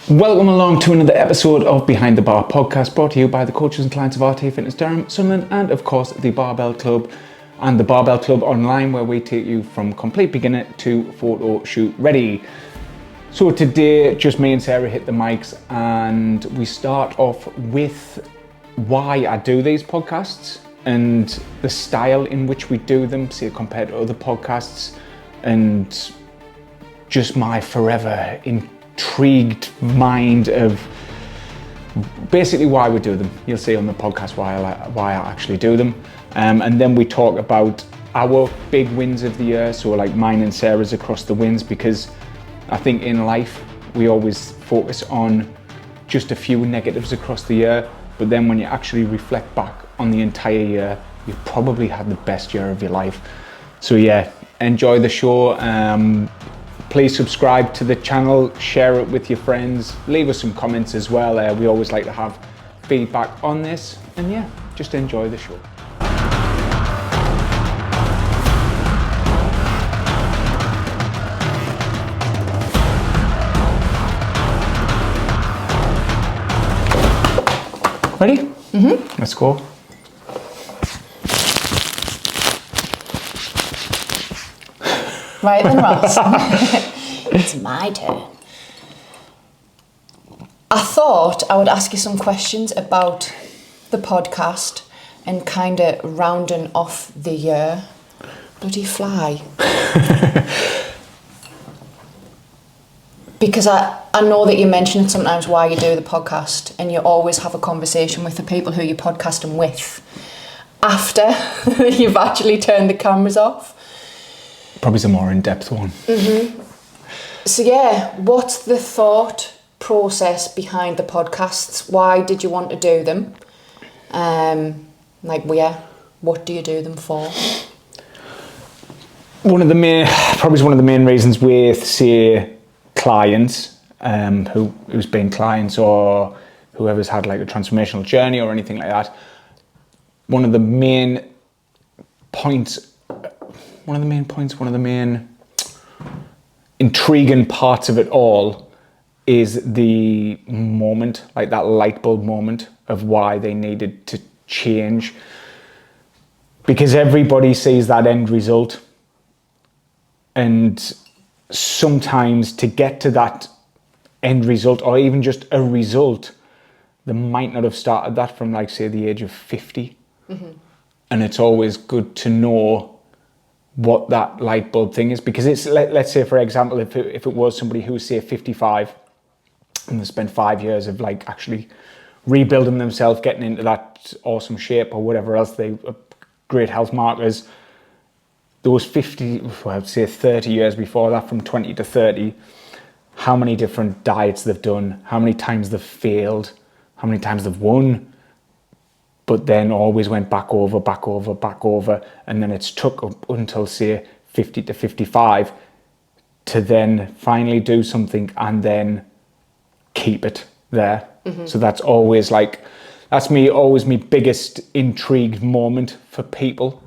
Welcome along to another episode of Behind the Bar podcast, brought to you by the coaches and clients of RT Fitness Durham, Sunderland, and of course the Barbell Club and the Barbell Club online, where we take you from complete beginner to photo shoot ready. So today, just me and Sarah hit the mics, and we start off with why I do these podcasts and the style in which we do them, say compared to other podcasts, and just my forever intrigued mind of basically why we do them. You'll see on the podcast why I actually do them, and then we talk about our big wins of the year, so like mine and Sarah's across the wins, because I think in life we always focus on just a few negatives across the year, but then when you actually reflect back on the entire year, you probably had the best year of your life. So yeah, enjoy the show. Please subscribe to the channel, share it with your friends, leave us some comments as well. We always like to have feedback on this, and yeah, just enjoy the show. Ready? Mm-hmm. Let's go. Right then, Ross. It's my turn. I thought I would ask you some questions about the podcast and kind of rounding off the year. Bloody fly. Because I know that you mention it sometimes why you do the podcast, and you always have a conversation with the people who you're podcasting with after you've actually turned the cameras off. Probably a more in-depth one. Mm-hmm. So yeah, what's the thought process behind the podcasts? Why did you want to do them? What do you do them for? One of the main reasons with, say, clients, who's been clients or whoever's had like a transformational journey or anything like that, one of the main intriguing parts of it all is the moment, like that light bulb moment of why they needed to change. Because everybody sees that end result, and sometimes to get to that end result, or even just a result, they might not have started that from, like, say, the age of 50. Mm-hmm. And it's always good to know what that light bulb thing is, because it's, let's say, for example, if it was somebody who was, say, 55 and they spent 5 years of like actually rebuilding themselves, getting into that awesome shape or whatever else, they great health markers, those 30 years before that, from 20 to 30, how many different diets they've done, how many times they've failed, how many times they've won, but then always went back over, and then it's took up until, say, 50 to 55 to then finally do something and then keep it there. Mm-hmm. So that's always always my biggest intrigued moment for people.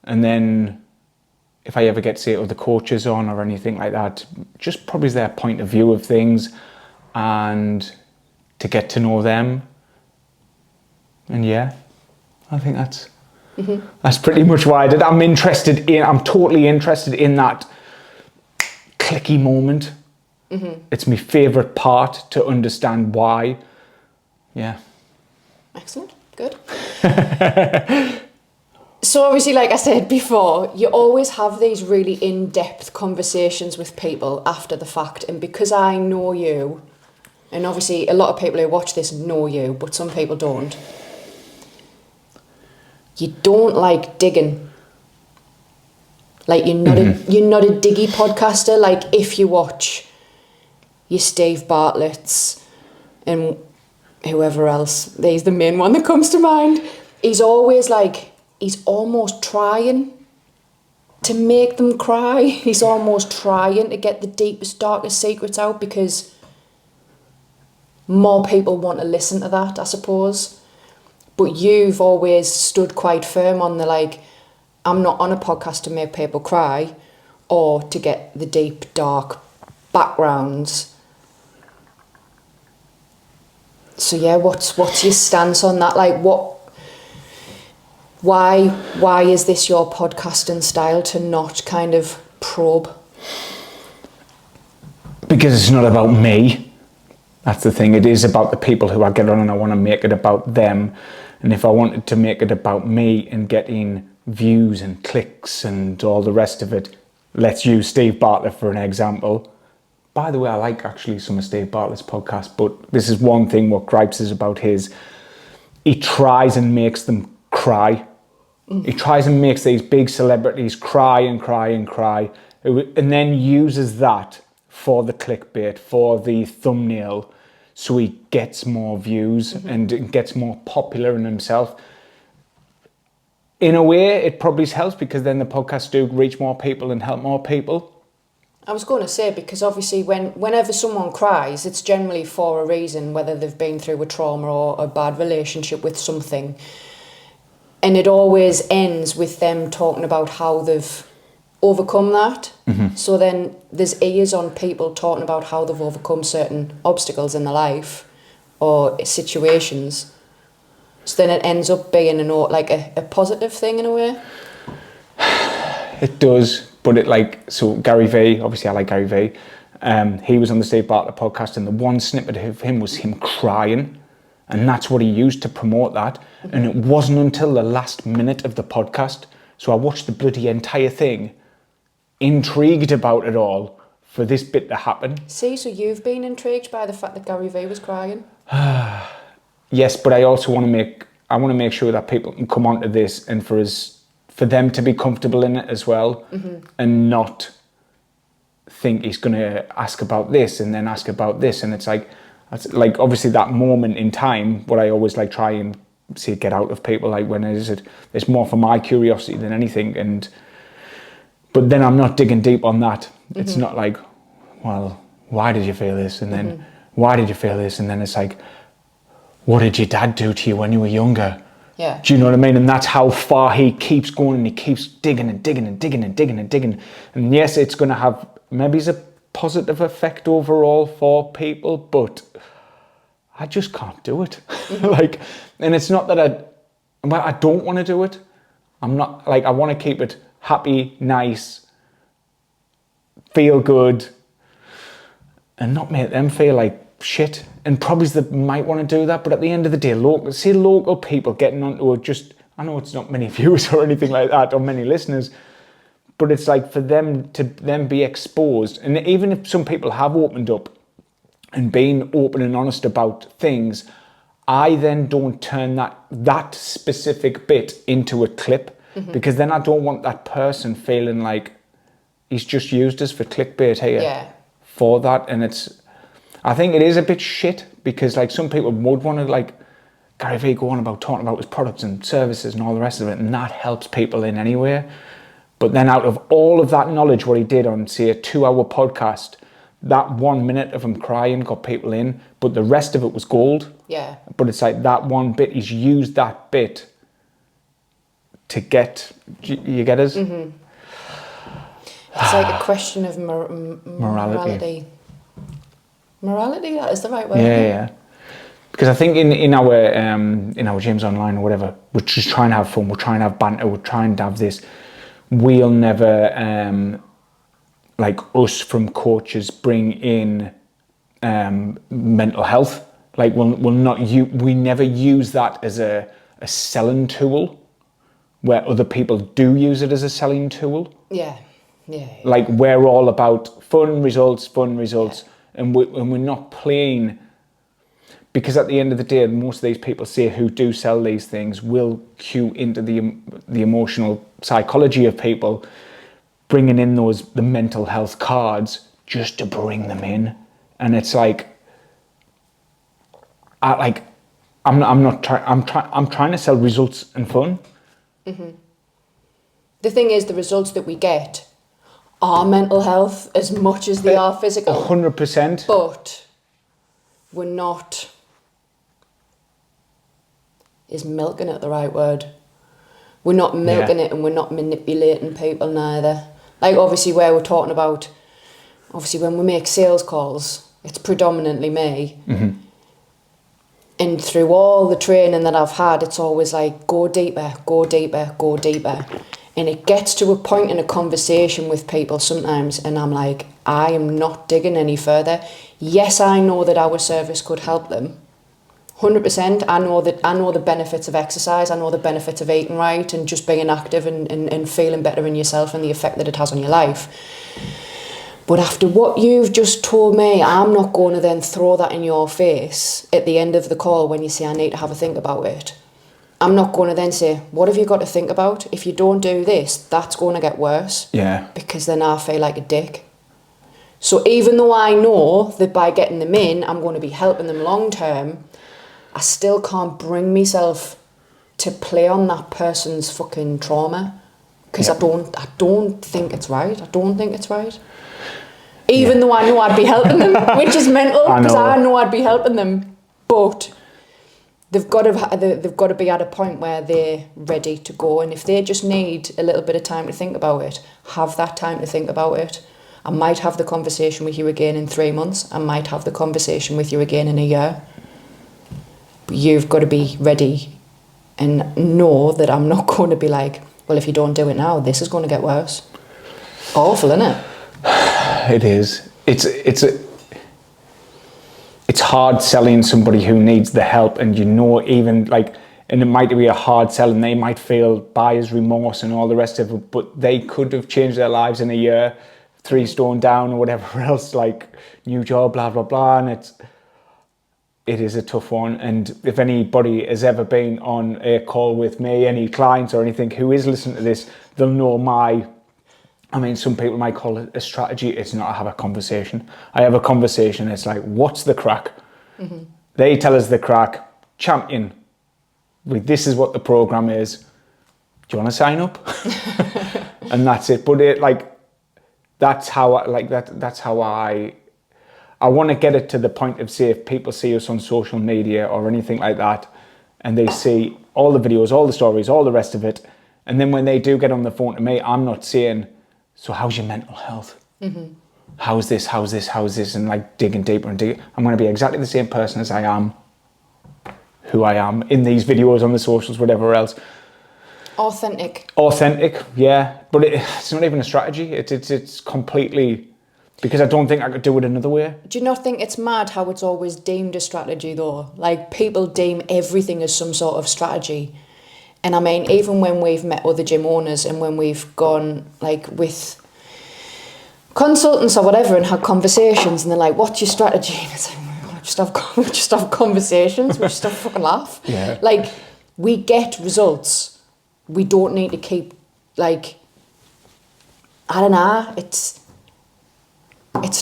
And then if I ever get, say, other coaches on or anything like that, just probably their point of view of things and to get to know them. And yeah, I think that's pretty much why I did. I'm totally interested in that clicky moment. Mm-hmm. It's my favourite part to understand why. Yeah. Excellent. Good. So obviously, like I said before, you always have these really in-depth conversations with people after the fact. And because I know you, and obviously a lot of people who watch this know you, but some people don't, you don't like digging. Like, you're not a diggy podcaster. Like, if you watch your Steve Bartlett's and whoever else, he's the main one that comes to mind, he's always like, he's almost trying to make them cry. He's almost trying to get the deepest, darkest secrets out, because more people want to listen to that, I suppose. But you've always stood quite firm on the, like, I'm not on a podcast to make people cry or to get the deep, dark backgrounds. So yeah, what's your stance on that? Like, why is this your podcasting style to not kind of probe? Because it's not about me. That's the thing. It is about the people who I get on, and I want to make it about them. And if I wanted to make it about me and getting views and clicks and all the rest of it, let's use Steve Bartlett for an example. By the way, I like actually some of Steve Bartlett's podcasts, but this is one thing what gripes is about his. He tries and makes them cry. He tries and makes these big celebrities cry and cry and cry, and then uses that for the clickbait, for the thumbnail, so he gets more views and gets more popular in himself. In a way, it probably helps because then the podcasts do reach more people and help more people. I was going to say, because obviously whenever someone cries, it's generally for a reason, whether they've been through a trauma or a bad relationship with something. And it always ends with them talking about how they've overcome that. So then there's ears on people talking about how they've overcome certain obstacles in their life or situations. So then it ends up being a positive thing in a way. It does, but so Gary Vee, obviously I like Gary Vee. He was on the Steve Bartlett podcast, and the one snippet of him was him crying, and that's what he used to promote that. And it wasn't until the last minute of the podcast, so I watched the bloody entire thing, intrigued about it all, for this bit to happen. See, so you've been intrigued by the fact that Gary Vee was crying? Yes, but I also want to make sure that people can come onto this, and for them to be comfortable in it as well, and not think he's going to ask about this and then ask about this. And it's like obviously that moment in time, what I always try and see get out of people, when it's more for my curiosity than anything. But then I'm not digging deep on that. It's not like, well, why did you feel this? And then why did you feel this? And then it's like, what did your dad do to you when you were younger? Yeah. Do you know what I mean? And that's how far he keeps going, and he keeps digging and digging and digging and digging and digging. And yes, it's going to have maybe a positive effect overall for people, but I just can't do it. And it's not that I don't want to do it. I'm not I want to keep it happy, nice, feel good, and not make them feel like shit. And probably they might want to do that, but at the end of the day, local people getting onto it, I know it's not many viewers or anything like that, or many listeners, but it's for them to then be exposed. And even if some people have opened up and been open and honest about things, I then don't turn that specific bit into a clip, because then I don't want that person feeling like he's just used us for clickbait here for that. And I think it is a bit shit, because some people would want to Gary Vee go on about talking about his products and services and all the rest of it, and that helps people in any way. But then out of all of that knowledge, what he did on, say, a 2-hour podcast, that 1 minute of him crying got people in, but the rest of it was gold. Yeah. But it's that one bit, he's used that bit to get, you get us? It's a question of morality. Morality, that is the right word. Yeah. Because I think in our gyms online or whatever, we're just trying to have fun, we're trying to have banter, we're trying to have this. We'll never, us from coaches, bring in mental health. We never use that as a selling tool, where other people do use it as a selling tool. Yeah. We're all about fun results, and we're not playing, because at the end of the day, most of these people who do sell these things will cue into the emotional psychology of people, bringing in the mental health cards just to bring them in. And it's I'm trying to sell results and fun. The thing is, the results that we get are mental health as much as they are physical. 100%. But we're not... Is milking it the right word? We're not milking it, and we're not manipulating people neither. Obviously, where we're talking about... Obviously, when we make sales calls, it's predominantly me. And through all the training that I've had, it's always like, go deeper, go deeper, go deeper. And it gets to a point in a conversation with people sometimes, and I'm like, I am not digging any further. Yes, I know that our service could help them. 100%. I know the benefits of exercise. I know the benefits of eating right and just being active and feeling better in yourself and the effect that it has on your life. But after what you've just told me, I'm not going to then throw that in your face at the end of the call when you say, I need to have a think about it. I'm not going to then say, what have you got to think about? If you don't do this, that's going to get worse. Yeah. Because then I feel like a dick. So even though I know that by getting them in, I'm going to be helping them long term, I still can't bring myself to play on that person's fucking trauma. Because I don't think it's right. I don't think it's right. Even though I know I'd be helping them, which is mental, because I know I'd be helping them. But they've got to be at a point where they're ready to go. And if they just need a little bit of time to think about it, have that time to think about it. I might have the conversation with you again in 3 months. I might have the conversation with you again in a year. But you've got to be ready and know that I'm not going to be like, well, if you don't do it now, this is going to get worse. Awful, isn't it? It is. It's hard selling somebody who needs the help, and even like, and it might be a hard sell, and they might feel buyer's remorse and all the rest of it, but they could have changed their lives in a year, 3 stone down or whatever else, like new job, blah blah blah, and it is a tough one. And if anybody has ever been on a call with me, any clients or anything who is listening to this, they'll know some people might call it a strategy. It's not. I have a conversation. I have a conversation. It's like, what's the crack? Mm-hmm. They tell us the crack. Champion. This is what the program is. Do you want to sign up? And that's it. But that's how I want to get it to the point of, say, if people see us on social media or anything like that, and they see all the videos, all the stories, all the rest of it, and then when they do get on the phone to me, I'm not saying, so how's your mental health? Mm-hmm. How's this? And like digging deeper and digging. I'm going to be exactly the same person as I am, who I am in these videos, on the socials, whatever else. Authentic, yeah. But it's not even a strategy. It's completely, because I don't think I could do it another way. Do you not think it's mad how it's always deemed a strategy though? Like, people deem everything as some sort of strategy. And I mean, even when we've met other gym owners and when we've gone like with consultants or whatever and had conversations, and they're like, what's your strategy? And it's like, we just have conversations, we just have fucking laugh. Yeah. Like, we get results. We don't need to keep, like, I don't know, it's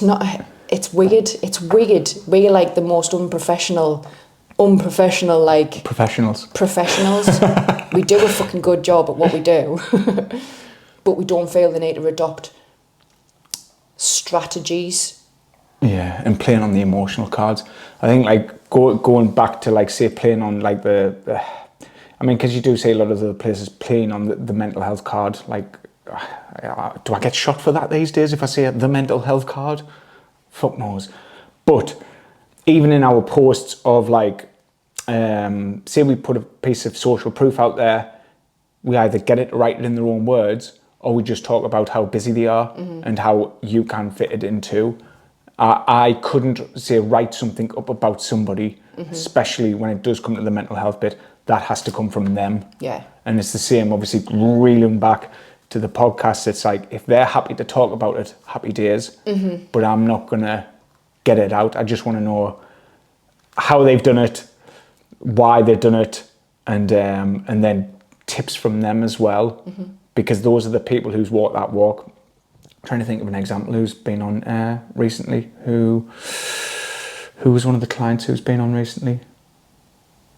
not, it's weird. We're like the most unprofessional like professionals. We do a fucking good job at what we do, but we don't feel the need to adopt strategies. Yeah, and playing on the emotional cards. I think like going back to like, say, playing on like the I mean, because you do see a lot of the places playing on the mental health card. Like, do I get shot for that these days if I say the mental health card? Fuck knows. But even in our posts of like, say we put a piece of social proof out there, we either get it, write it in their own words, or we just talk about how busy they are, mm-hmm. and how you can fit it into. I couldn't, say, write something up about somebody, mm-hmm. especially when it does come to the mental health bit. That has to come from them. Yeah. And it's the same, obviously, reeling back to the podcast. It's like, if they're happy to talk about it, happy days. Mm-hmm. But I'm not going to get it out. I just want to know how they've done it, why they've done it, and then tips from them as well. Mm-hmm. Because those are the people who's walked that walk. I'm trying to think of an example who's been on recently. Who was one of the clients who's been on recently?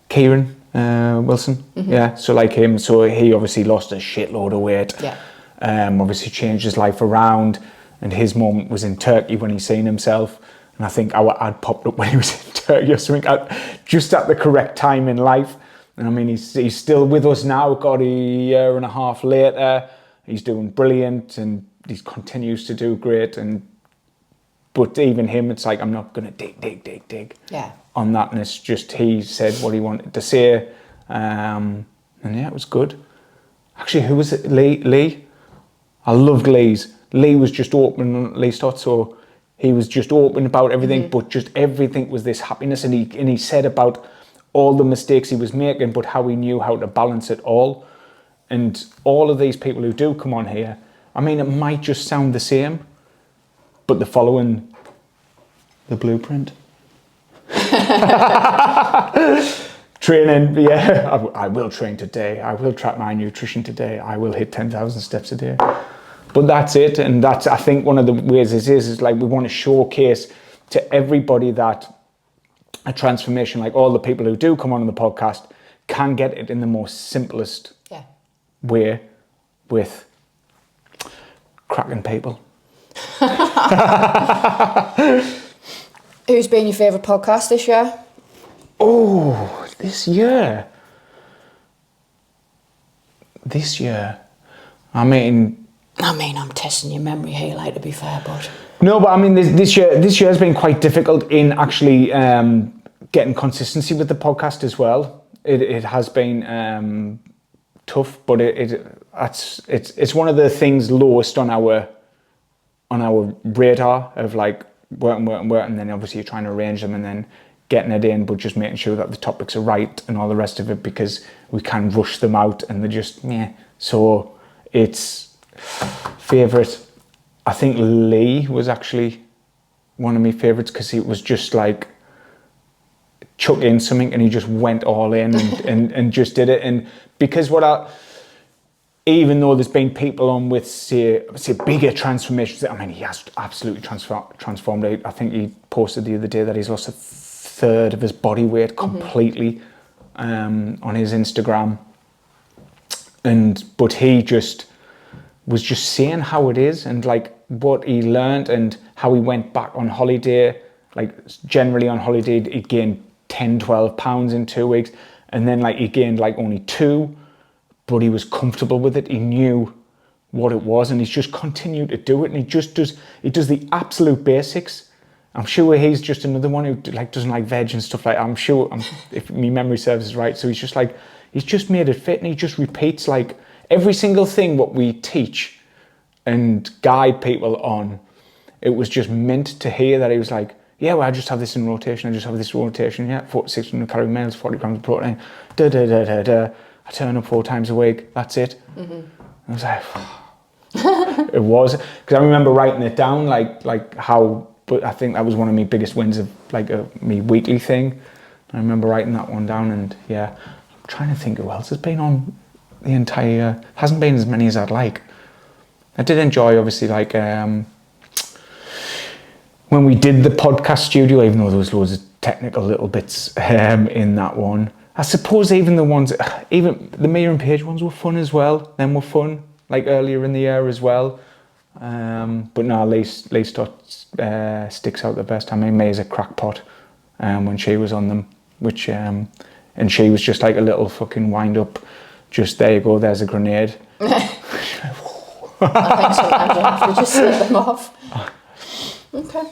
Kieran Wilson. Mm-hmm. Yeah, so like him, so he obviously lost a shitload of weight. Yeah. Obviously changed his life around, and his moment was in Turkey when he seen himself. And I think our ad popped up when he was in Turkey or something, just at the correct time in life. And I mean, he's still with us now, got a year and a half later. He's doing brilliant, and he continues to do great. But even him, it's like, I'm not going to dig. Yeah. on that, and it's just he said what he wanted to say, and yeah, it was good. Actually, who was it? Lee. I loved Lee's. Lee was just open on Lee Stott, so he was just open about everything, but just everything was this happiness, and he said about all the mistakes he was making, but how he knew how to balance it all. And all of these people who do come on here, I mean, it might just sound the same, but they're following the blueprint. Training, yeah, I will train today. I will track my nutrition today. I will hit 10,000 steps a day. But that's it. And that's, I think, one of the ways this is like we want to showcase to everybody that a transformation, like all the people who do come on the podcast, can get it in the most simplest way with cracking people. Who's been your favourite podcast this year? Oh, this year. I mean, I'm testing your memory here, like, to be fair, but... No, but I mean, this year has been quite difficult in actually getting consistency with the podcast as well. It has been tough, but it's one of the things lowest on our radar of like work, and then obviously you're trying to arrange them and then getting it in, but just making sure that the topics are right and all the rest of it, because we can rush them out and they're just meh. So it's favourite. I think Lee was actually one of my favourites because it was just like chuck in something and he just went all in and just did it. And because even though there's been people on with say bigger transformations, I mean, he has absolutely transformed. I think he posted the other day that he's lost a third of his body weight completely on his Instagram. But he just was just saying how it is and like what he learned and how he went back on holiday. Like generally on holiday he'd gained 10-12 pounds in 2 weeks, and then like he gained like only 2, but he was comfortable with it. He knew what it was, and he's just continued to do it, and he does the absolute basics. I'm sure he's just another one who like doesn't like veg and stuff like that. I'm sure, if my memory serves is right, so he's just made it fit, and he just repeats like every single thing what we teach and guide people on. It was just meant to hear that he was like, yeah, well, I just have this in rotation. Yeah, 600 calorie meals, 40 grams of protein. I turn up 4 times a week. That's it. I was like, it was, because I remember writing it down, like how. But I think that was one of my biggest wins of like me weekly thing. I remember writing that one down, and yeah, I'm trying to think who else has been on the entire year. Hasn't been as many as I'd like. I did enjoy, obviously, like when we did the podcast studio, even though there was loads of technical little bits in that one. I suppose even the Mia and Paige ones were fun as well. Them were fun, like earlier in the year as well. But no, Lee Stott sticks out the best. I mean, May's a crackpot when she was on them, which and she was just like a little fucking wind up. Just there you go. There's a grenade. I think sometimes you have to just slip them off. Okay.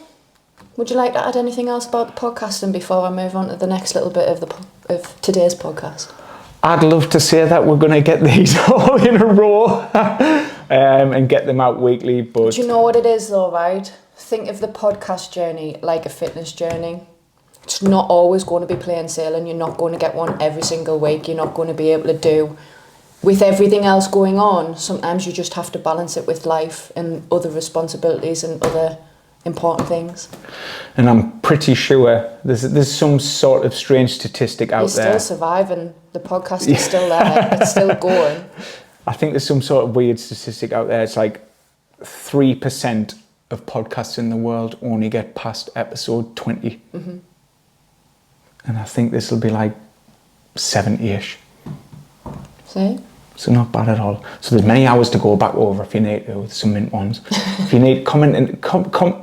Would you like to add anything else about the podcasting before I move on to the next little bit of today's podcast? I'd love to say that we're going to get these all in a row and get them out weekly. But do you know what it is though, right? Think of the podcast journey like a fitness journey. It's not always going to be plain sailing. You're not going to get one every single week. You're not going to be able to do, with everything else going on, sometimes you just have to balance it with life and other responsibilities and other important things. And I'm pretty sure there's some sort of strange statistic out there. You're still surviving. The podcast is still there. It's still going. I think there's some sort of weird statistic out there. It's like 3% of podcasts in the world only get past episode 20. And I think this will be like 70-ish. See? So not bad at all. So there's many hours to go back over if you need to, with some mint ones. If you need, comment and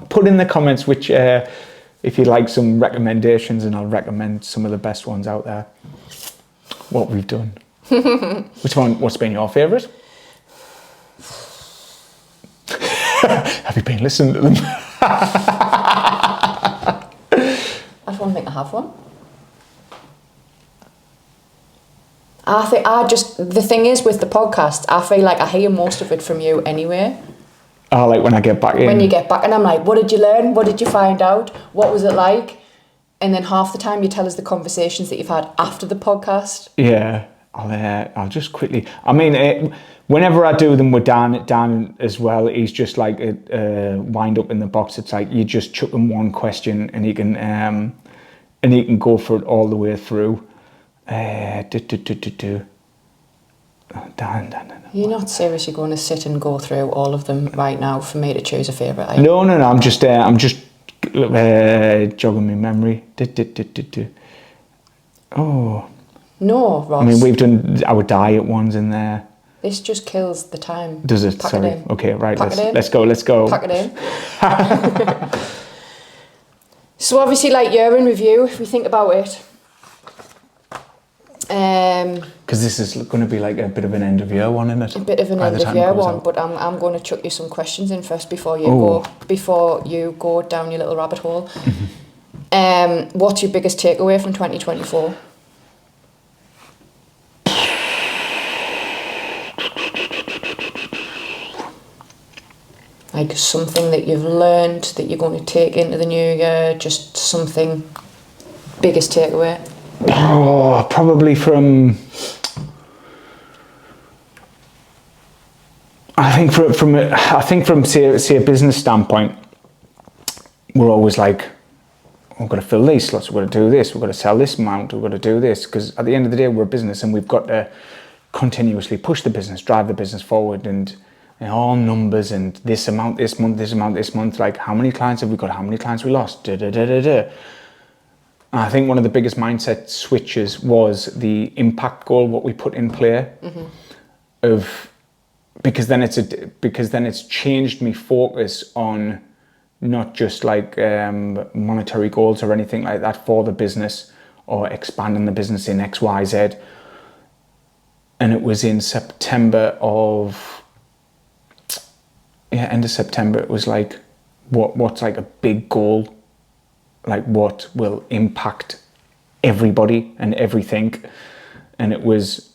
put in the comments which if you like some recommendations, and I'll recommend some of the best ones out there. What we've done. What's been your favourite? Have you been listening to them? I don't think I have one. The thing is with the podcast, I feel like I hear most of it from you anyway. Oh, like when I get back in. When you get back, and I'm like, what did you learn? What did you find out? What was it like? And then half the time you tell us the conversations that you've had after the podcast. Yeah, I'll just quickly. I mean, whenever I do them with Dan as well, he's just like wind up in the box. It's like you just chuck him one question and he can go for it all the way through. Dan. You're not seriously going to sit and go through all of them right now for me to choose a favourite, are you? No. I'm just jogging my memory. Oh. No, Ross. I mean, we've done our diet ones in there. This just kills the time. Does it? Pack Sorry. it in. Okay, right. Pack it in. Let's go. Pack it in. So obviously, like, year in review, if we think about it. Because this is going to be like a bit of an end of year one, isn't it? A bit of an end of year one, but I'm going to chuck you some questions in first before you go down your little rabbit hole. Mm-hmm. What's your biggest takeaway from 2024? Like something that you've learned that you're going to take into the new year, just something, biggest takeaway? Oh, probably from... I think from say a business standpoint, we're always like, we've got to fill these slots, we've got to do this, we've got to sell this amount, we've got to do this, because at the end of the day, we're a business and we've got to continuously push the business, drive the business forward, and all numbers and this amount this month, like how many clients have we got, how many clients we lost, And I think one of the biggest mindset switches was the impact goal, what we put in play, because then it's changed me focus on not just like monetary goals or anything like that for the business or expanding the business in X, Y, Z. And it was in September end of September, it was like, what's like a big goal? Like what will impact everybody and everything? And it was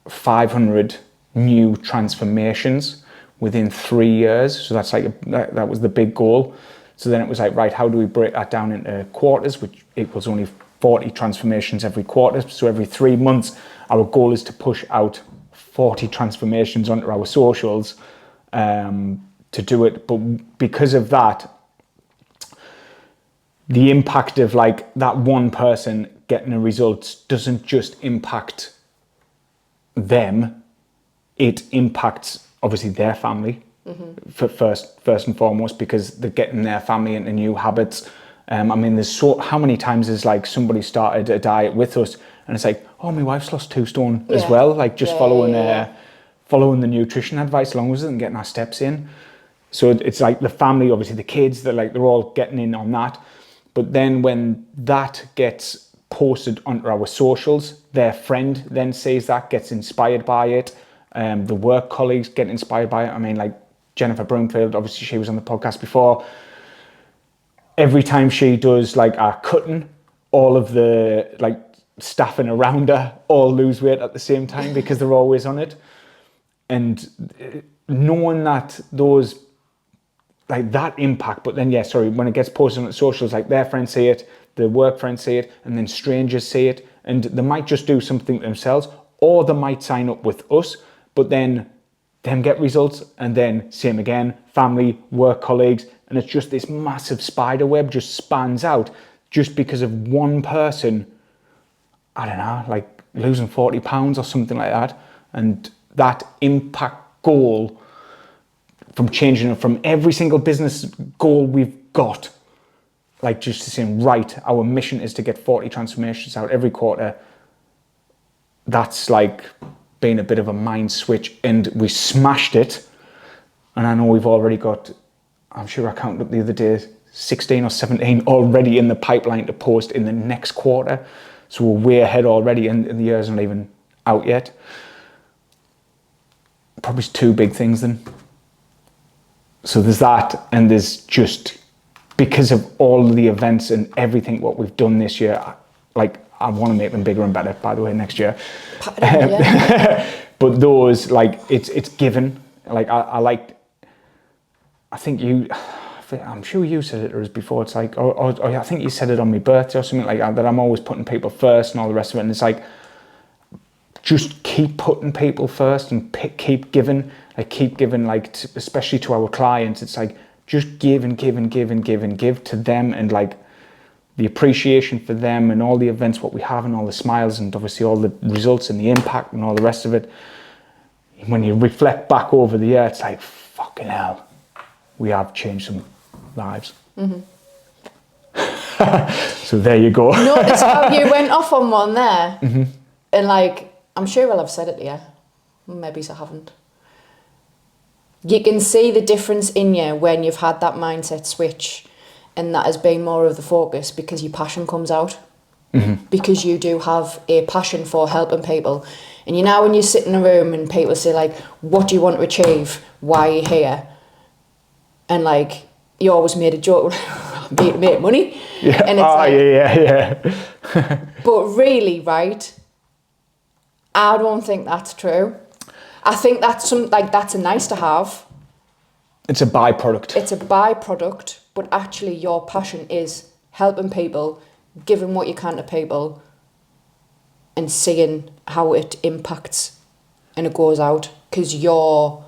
500 new transformations within 3 years. So that's like that was the big goal. So then it was like, right, how do we break that down into quarters, which equals only 40 transformations every quarter. So every 3 months, our goal is to push out 40 transformations onto our socials to do it. But because of that, the impact of like that one person getting a result doesn't just impact them, it impacts obviously their family for first and foremost, because they're getting their family into new habits. I mean, there's how many times is like somebody started a diet with us and it's like, oh, my wife's lost 2 stone as well, like just following the nutrition advice along with it and getting our steps in. So it's like the family, obviously the kids, they're all getting in on that. But then when that gets posted onto our socials, their friend then sees that, gets inspired by it. The work colleagues get inspired by it. I mean, like Jennifer Broomfield, obviously she was on the podcast before. Every time she does like our cutting, all of the like staffing around her all lose weight at the same time because they're always on it. And knowing that those, like that impact, but then when it gets posted on the socials, like their friends see it, the work friends see it, and then strangers see it, and they might just do something themselves, or they might sign up with us, but then them get results, and then same again, family, work colleagues, and it's just this massive spider web just spans out just because of one person, I don't know, like losing 40 pounds or something like that. And that impact goal from changing it from every single business goal we've got, like just saying, right, our mission is to get 40 transformations out every quarter. That's like been a bit of a mind switch, and we smashed it. And I know we've already got, I'm sure I counted up the other day, 16 or 17 already in the pipeline to post in the next quarter. So we're way ahead already, and the year's not even out yet. Probably 2 big things then. So there's that, and there's just, because of all the events and everything what we've done this year, like, I want to make them bigger and better, by the way, next year. Yeah. But those, like, it's given. Like, I think I'm sure you said it before. It's like, or I think you said it on my birthday or something like that, that I'm always putting people first and all the rest of it. And it's like, just keep putting people first and keep giving, like, especially to our clients. It's like, just give and give and give and give and give to them, and like the appreciation for them and all the events, what we have, and all the smiles, and obviously all the results and the impact and all the rest of it. When you reflect back over the year, it's like, fucking hell, we have changed some lives. So there you go. Notice how you went off on one there, and like, I'm sure I'll have said it to you. Maybe I haven't. You can see the difference in you when you've had that mindset switch, and that has been more of the focus, because your passion comes out. Because you do have a passion for helping people. And you know, when you sit in a room and people say like, what do you want to achieve? Why are you here? And like, you always made a joke, to make money. Yeah. And it's yeah. But really, right, I don't think that's true. I think that's that's a nice to have. It's a byproduct. It's a byproduct, but actually your passion is helping people, giving what you can to people, and seeing how it impacts and it goes out. Because you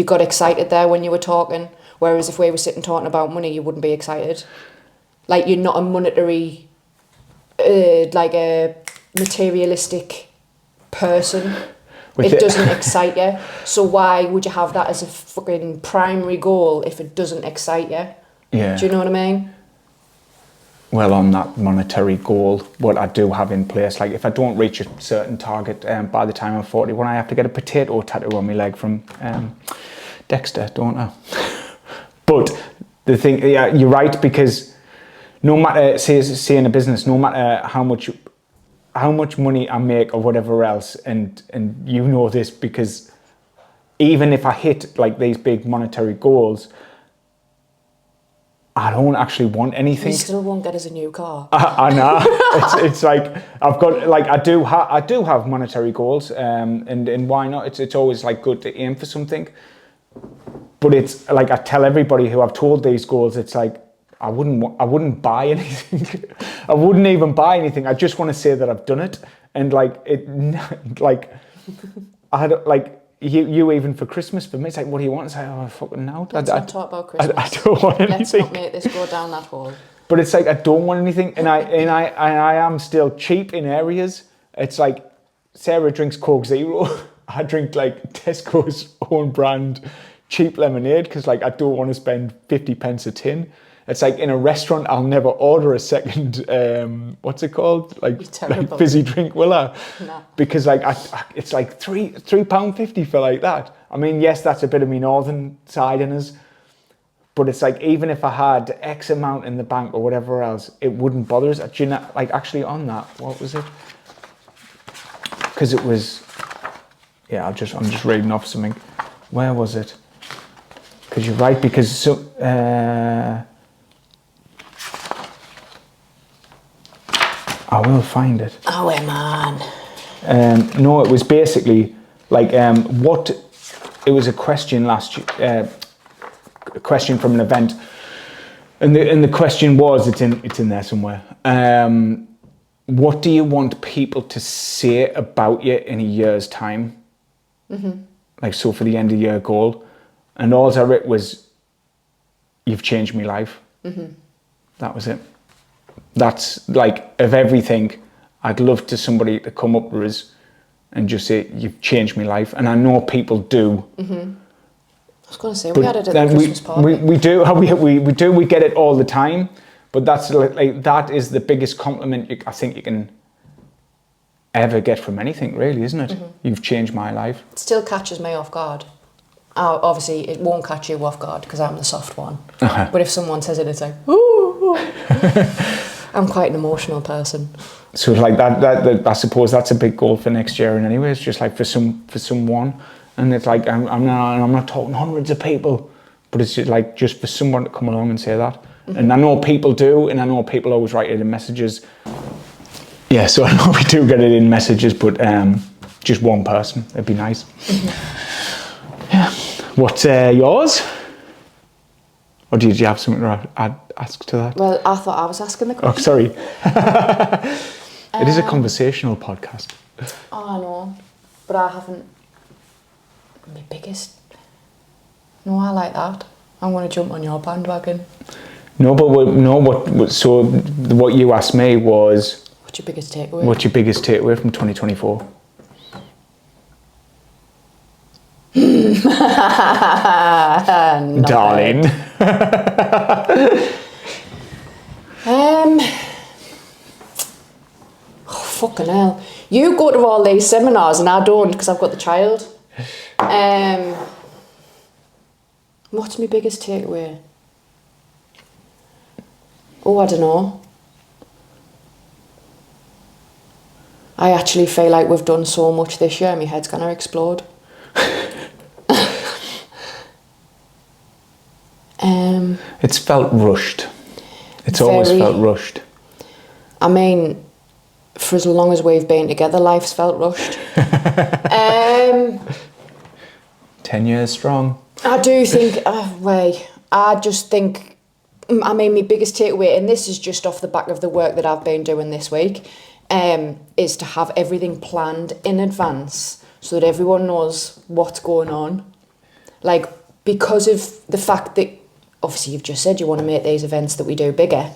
got excited there when you were talking, whereas if we were sitting talking about money, you wouldn't be excited. Like, you're not a monetary, like a materialistic person. It doesn't excite you. So why would you have that as a fucking primary goal if it doesn't excite you? Yeah. Do you know what I mean? Well, on that monetary goal, what I do have in place, like if I don't reach a certain target by the time I'm 41, I have to get a potato tattoo on my leg from Dexter, don't I? But the thing, yeah, you're right, because no matter, say in a business, no matter how much money I make or whatever else, and you know this, because even if I hit like these big monetary goals, I don't actually want anything. You still won't get us a new car. I know. it's like, I've got, like, I do have monetary goals, and why not? It's always like good to aim for something. But it's like, I tell everybody who I've told these goals, it's like, I wouldn't buy anything. I wouldn't even buy anything. I just want to say that I've done it. And like, like, I had like, you even for Christmas, for me, it's like, what do you want? It's like, oh, fucking no. Let's not talk about Christmas. I don't want anything. Let's not make this go down that hole. But it's like, I don't want anything, and I am still cheap in areas. It's like, Sarah drinks Coke Zero. I drink like Tesco's own brand cheap lemonade, because like, I don't want to spend 50 pence a tin. It's like, in a restaurant, I'll never order a second, what's it called? Like fizzy drink, will I? No. Because like, it's like £3.50 for like that. I mean, yes, that's a bit of me northern side in us. But it's like, even if I had X amount in the bank or whatever else, it wouldn't bother us. Do you know, like, actually on that, what was it? Because it was, yeah, I'm just reading off something. Where was it? Because you're right, because so, I will find it. Oh, man. No, it was basically like, what, it was a question a question from an event, and the question was, it's in there somewhere. What do you want people to say about you in a year's time? Like, so for the end of year goal, and all I wrote was, "You've changed my life." That was it. That's like, of everything, I'd love to somebody to come up to us and just say, "You've changed my life," and I know people do. I was going to say, we had it at the Christmas party. We get it all the time, but that's like, that is the biggest compliment I think you can ever get from anything, really, isn't it? You've changed my life. It still catches me off guard. Obviously, it won't catch you off guard because I'm the soft one. But if someone says it, it's like, ooh. I'm quite an emotional person. So like that, I suppose that's a big goal for next year. And anyway, it's just like for someone, and it's like, I'm not talking hundreds of people, but it's just like, just for someone to come along and say that, And I know people do, and I know people always write it in messages. Yeah, so I know we do get it in messages, but just one person, it'd be nice. Yeah. What's yours? Or did you have something to ask to that? Well, I thought I was asking the question. Oh, sorry. It is a conversational podcast. Oh, I know. But I haven't... My biggest... No, I like that. I'm going to jump on your bandwagon. No, but what you asked me was... What's your biggest takeaway? What's your biggest takeaway from 2024? Darling. Oh, fucking hell. You go to all these seminars and I don't because I've got the child. What's my biggest takeaway? Oh, I don't know. I actually feel like we've done so much this year, my head's gonna explode. It's felt rushed. It's always felt rushed. I mean, for as long as we've been together, life's felt rushed. 10 years strong. I do think, I just think, I mean, my biggest takeaway, and this is just off the back of the work that I've been doing this week, is to have everything planned in advance so that everyone knows what's going on. Like, because of the fact that, obviously you've just said you want to make these events that we do bigger,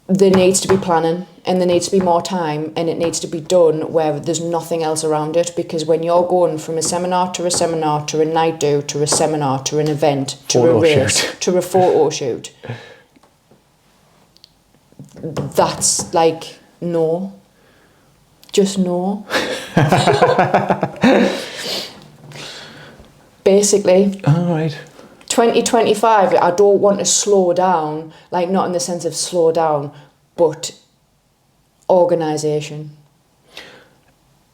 there needs to be planning and there needs to be more time and it needs to be done where there's nothing else around it, because when you're going from a seminar to a seminar to a night do to a seminar to an event to a race to a photo shoot, that's like, no. Just no. Basically. All right. 2025, I don't want to slow down, like not in the sense of slow down, but organisation.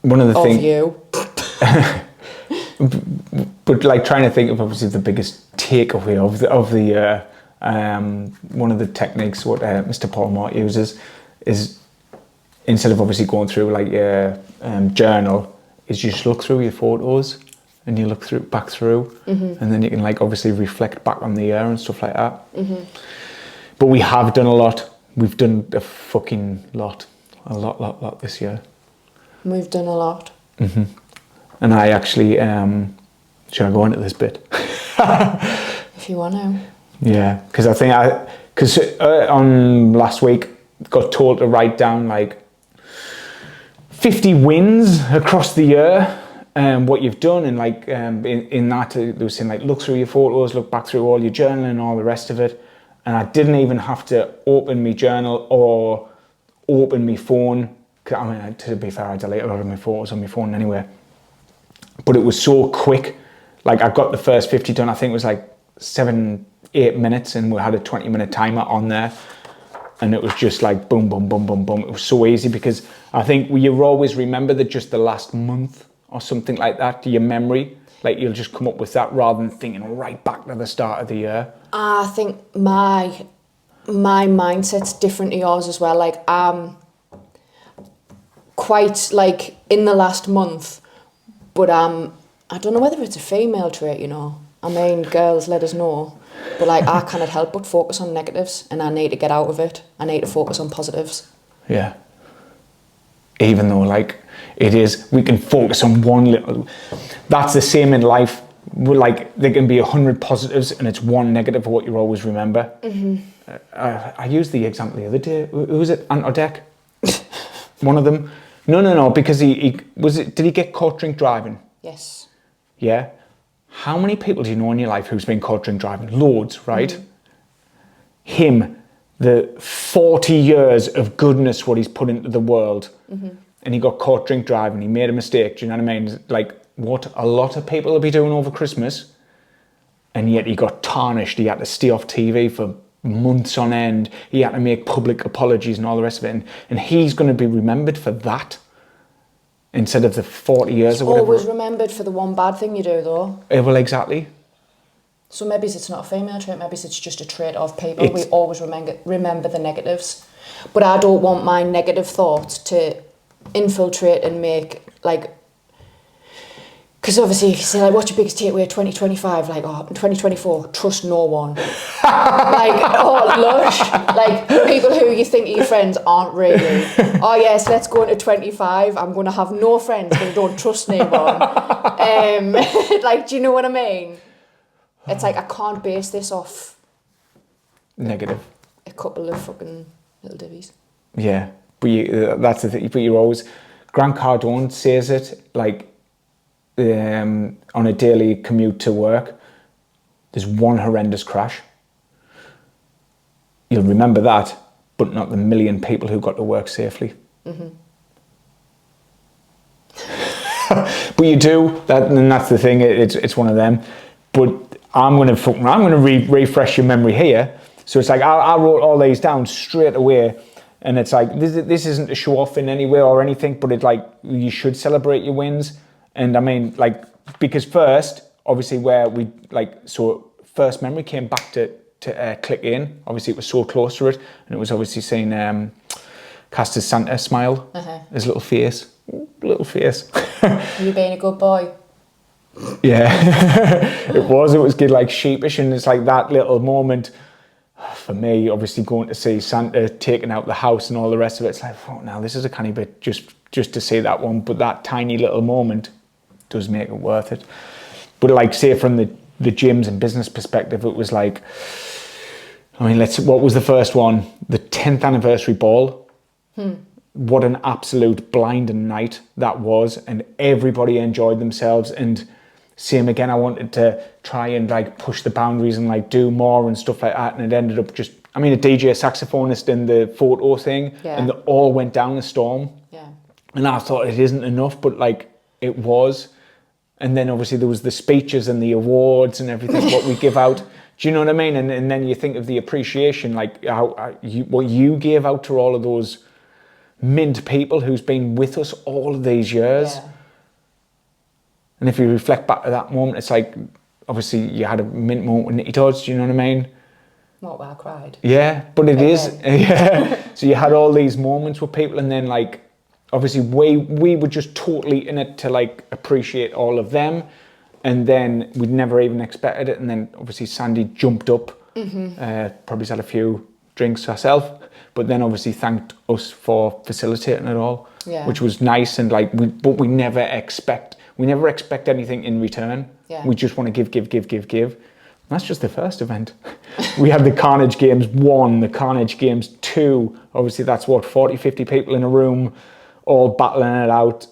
One of the things... you. But like trying to think of obviously the biggest takeaway of the year, one of the techniques what Mr. Paul Mott uses is, instead of obviously going through like your journal, is you just look through your photos and you look back through, and then you can like obviously reflect back on the year and stuff like that. But we have done a lot. We've done a fucking lot, a lot this year. We've done a lot. And I actually, should I go into this bit? If you want to. Yeah, because I think on last week got told to write down like 50 wins across the year. What you've done, and like in that they were saying like look through your photos, look back through all your journaling and all the rest of it, and I didn't even have to open my journal or open my phone. I mean, to be fair, I delete a lot of my photos on my phone anyway, but it was so quick. Like I got the first 50 done, I think it was like 7-8 minutes, and we had a 20-minute timer on there, and it was just like boom boom boom boom boom. It was so easy because I think you always remember that just the last month or something like that to your memory, like you'll just come up with that rather than thinking right back to the start of the year. I think my mindset's different to yours as well. Like quite like in the last month, but I don't know whether it's a female trait, you know. I mean, girls, let us know. But like I cannot help but focus on negatives, and I need to get out of it. I need to focus on positives. Yeah. Even though like it is, we can focus on one little, that's the same in life. Like there can be 100 positives and it's one negative of what you always remember. I used the example the other day. Who was it? Antodek? One of them. No, because he did he get caught drink driving? Yes. Yeah. How many people do you know in your life who's been caught drink driving? Loads, right? Him, the 40 years of goodness what he's put into the world, and he got caught drink driving, he made a mistake, do you know what I mean? Like what a lot of people will be doing over Christmas, and yet he got tarnished. He had to stay off TV for months on end. He had to make public apologies and all the rest of it, and he's going to be remembered for that instead of the 40 years or whatever. Always remembered for the one bad thing you do though. Well, exactly. So maybe it's not a female trait, maybe it's just a trait of people. We always remember the negatives. But I don't want my negative thoughts to infiltrate and make, like, because obviously if you say, like, what's your biggest takeaway 2025? Like, oh, 2024, trust no one. Like, oh, lush. Like, people who you think are your friends aren't really. Oh, yes, let's go into 25. I'm going to have no friends because I don't trust anyone. Like, do you know what I mean? It's like, I can't base this off negative. A couple of fucking little divvies. Yeah, but that's the thing. But you're always... Grant Cardone says it, like, on a daily commute to work, there's one horrendous crash. You'll remember that, but not the million people who got to work safely. But you do that, and that's the thing. It's one of them. But I'm gonna refresh your memory here. So it's like I wrote all these down straight away, and it's like this isn't to show off in any way or anything, but it's like you should celebrate your wins. And I mean, like, because first, obviously, where we first memory came back to click in. Obviously, it was so close to it, and it was obviously seeing Castor's Santa smile, his little face. You being a good boy. Yeah, it was good, like sheepish, and it's like that little moment for me. Obviously, going to see Santa taking out the house and all the rest of it. It's like, oh, now this is a canny bit just to see that one, but that tiny little moment does make it worth it. But like, say from the gyms and business perspective, it was like, I mean, what was the first one? The 10th anniversary ball. What an absolute blinding night that was, and everybody enjoyed themselves. And same again, I wanted to try and like push the boundaries and like do more and stuff like that, and it ended up just, I mean, a DJ, a saxophonist in the photo thing, and they all went down the storm. And I thought it isn't enough, but like it was. And then obviously there was the speeches and the awards and everything, what we give out. Do you know what I mean? And then you think of the appreciation, like what you gave out to all of those mint people who's been with us all of these years. And if you reflect back to that moment, it's like, obviously you had a mint moment with Nicky Dodds, do you know what I mean? What, where I cried? Yeah, but it is. Yeah. So you had all these moments with people, and then like, obviously we were just totally in it to like appreciate all of them, and then we'd never even expected it. And then obviously Sandy jumped up, probably had a few drinks herself, but then obviously thanked us for facilitating it all, which was nice. And like, but we never expect anything in return. We just want to give. That's just the first event. We had the Carnage Games 1, the Carnage Games 2. Obviously that's what, 40, 50 people in a room, all battling it out.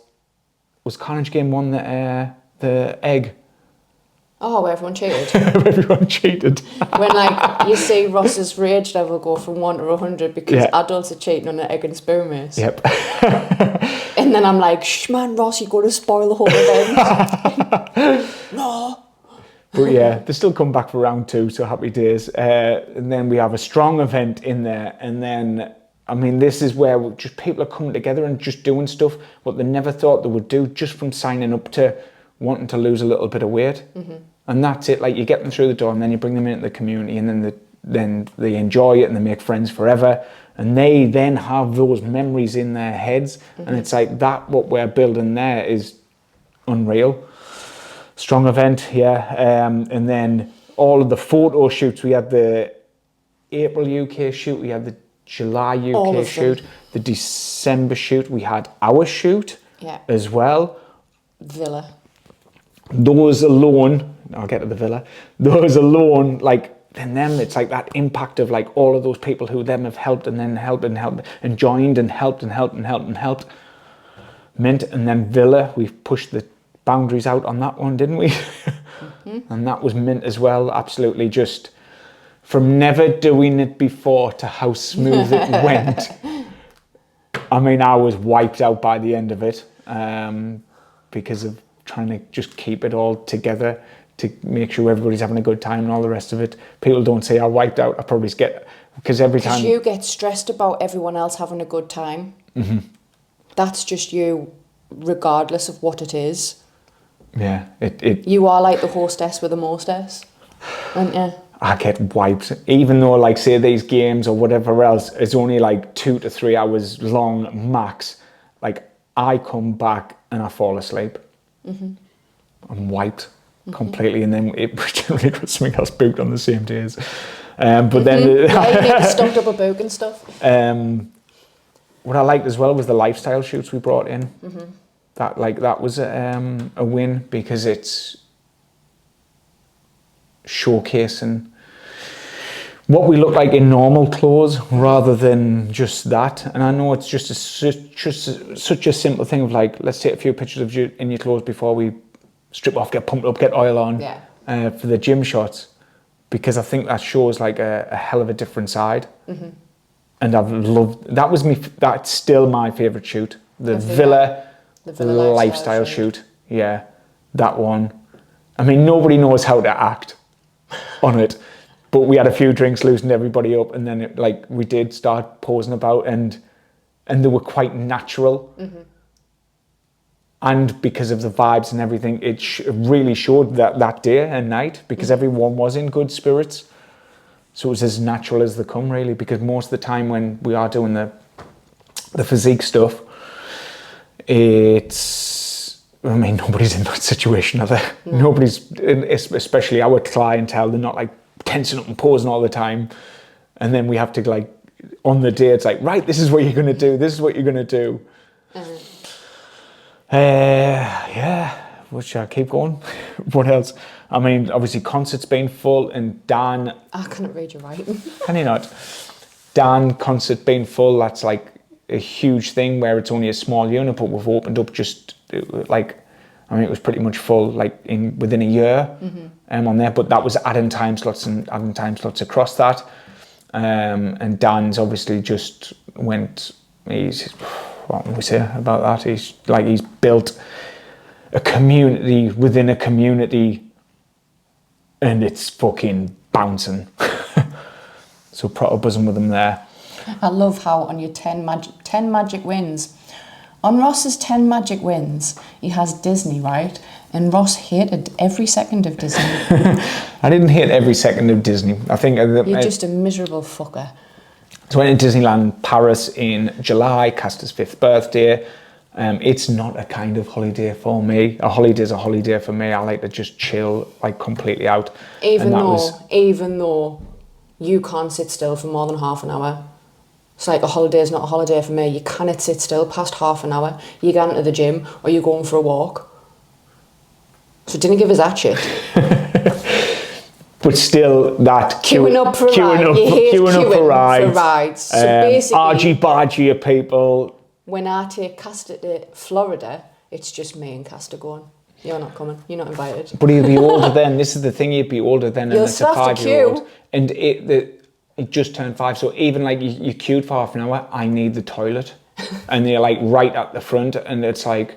Was Carnage Game 1 the egg? Oh, where everyone cheated. Everyone cheated. When like you see Ross's rage level go from 1 to 100 because adults are cheating on an egg and spoon race. Yep. And then I'm like, shh man, Ross, you're going to spoil the whole event. No. But yeah, they still come back for round 2, so happy days. And then we have a strong event in there, and then, I mean, this is where just people are coming together and just doing stuff what they never thought they would do, just from signing up to wanting to lose a little bit of weight. And that's it. Like, you get them through the door, and then you bring them into the community, and then they enjoy it, and they make friends forever, and they then have those memories in their heads. And it's like that, what we're building there is unreal. Strong event, and then all of the photo shoots. We had the April UK shoot, we had the July UK shoot, the December shoot, we had our shoot as well. Villa. Those alone, I'll get to the Villa, those alone, like, and then it's like that impact of like all of those people who them have helped and then helped and joined and helped. Mint, and then Villa, we've pushed the boundaries out on that one, didn't we? And that was mint as well. Absolutely, just from never doing it before to how smooth it went. I mean, I was wiped out by the end of it, because of trying to just keep it all together to make sure everybody's having a good time and all the rest of it. People don't say I wiped out. I probably get, because every time... Because you get stressed about everyone else having a good time. That's just you, regardless of what it is. Yeah, You are like the hostess with the mostess. And I get wiped. Even though, like, say these games or whatever else is only like 2 to 3 hours long max, like I come back and I fall asleep. I'm wiped completely, and then it generally got something else booked on the same days. But then yeah, you need to stock up a book and stuff. What I liked as well was the lifestyle shoots we brought in. That was a win, because it's showcasing what we look like in normal clothes rather than just that. And I know it's just such a simple thing of like, let's take a few pictures of you in your clothes before we strip off, get pumped up, get oil on for the gym shots, because I think that shows like a hell of a different side. And I've loved that. That's still my favorite shoot, the villa lifestyle shoot. Yeah, that one. I mean, nobody knows how to act on it, but we had a few drinks, loosened everybody up, and then we did start posing about, and they were quite natural. And because of the vibes and everything, it really showed that day and night, because everyone was in good spirits. So it was as natural as they come, really, because most of the time when we are doing the physique stuff, nobody's in that situation, are they? No. Nobody's, especially our clientele, they're not like tensing up and posing all the time. And then we have to, like, on the day, it's like, right, this is what you're going to do. This is what you're going to do. What should I keep going? What else? I mean, obviously concerts being full, and Dan... I couldn't read your writing. Can you not? Dan concert being full, that's like a huge thing where it's only a small unit, but we've opened up just like, I mean, it was pretty much full like within a year on there, but that was adding time slots across that. And Dan's obviously just what can we say about that? He's built a community within a community, and it's fucking bouncing. So proper buzzing with them there. I love how on your 10 magic wins, on Ross's 10 magic wins, he has Disney, right? And Ross hated every second of Disney. I didn't hate every second of Disney. I think you're just a miserable fucker. So I went to Disneyland Paris in July, Caster's 5th birthday. It's not a kind of holiday for me. A holiday's a holiday for me. I like to just chill, like, completely out. Even though you can't sit still for more than half an hour. It's like a holiday is not a holiday for me. You cannot sit still past half an hour. You go into the gym or you're going for a walk. So didn't give us that shit. But still, that queuing up for rides. So basically, argy-bargy of people. When I take Caster to Florida, it's just me and Caster going. You're not coming. You're not invited. But he'll be older then. This is the thing. He'd be older then, and it's a 5-year-old. And it just turned 5. So even like you queued for half an hour, I need the toilet, and they're like right at the front, and it's like,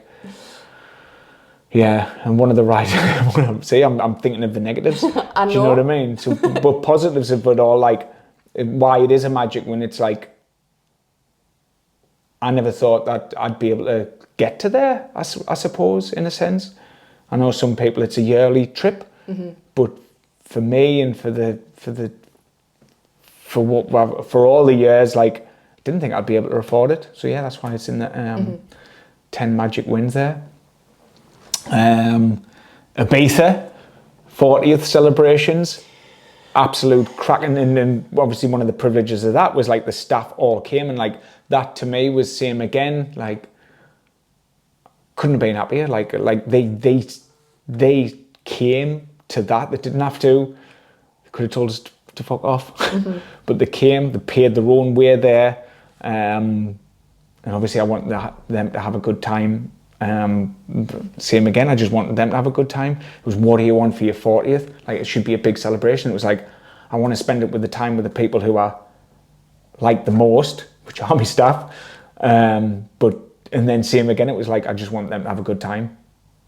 yeah. And one of the rides, I'm thinking of the negatives. I know. Do you know what I mean? So, but positives of it all, like why it is a magic when it's like, I never thought that I'd be able to get to there. I suppose in a sense. I know some people it's a yearly trip, but for me and for all the years, like, I didn't think I'd be able to afford it. So yeah, that's why it's in the 10 magic wins there. Ibiza, 40th celebrations, absolute cracking. And obviously one of the privileges of that was like the staff all came, and like that to me was same again. Like, couldn't have been happier. Like they came to that. They didn't have to. They could have told us to fuck off, but they came. They paid their own way there, and obviously I wanted them to have a good time. Same again. I just wanted them to have a good time. It was, what do you want for your 40th? Like, it should be a big celebration. It was like, I want to spend it with the time with the people who are like the most, which are my staff. And then same again, it was like, I just want them to have a good time,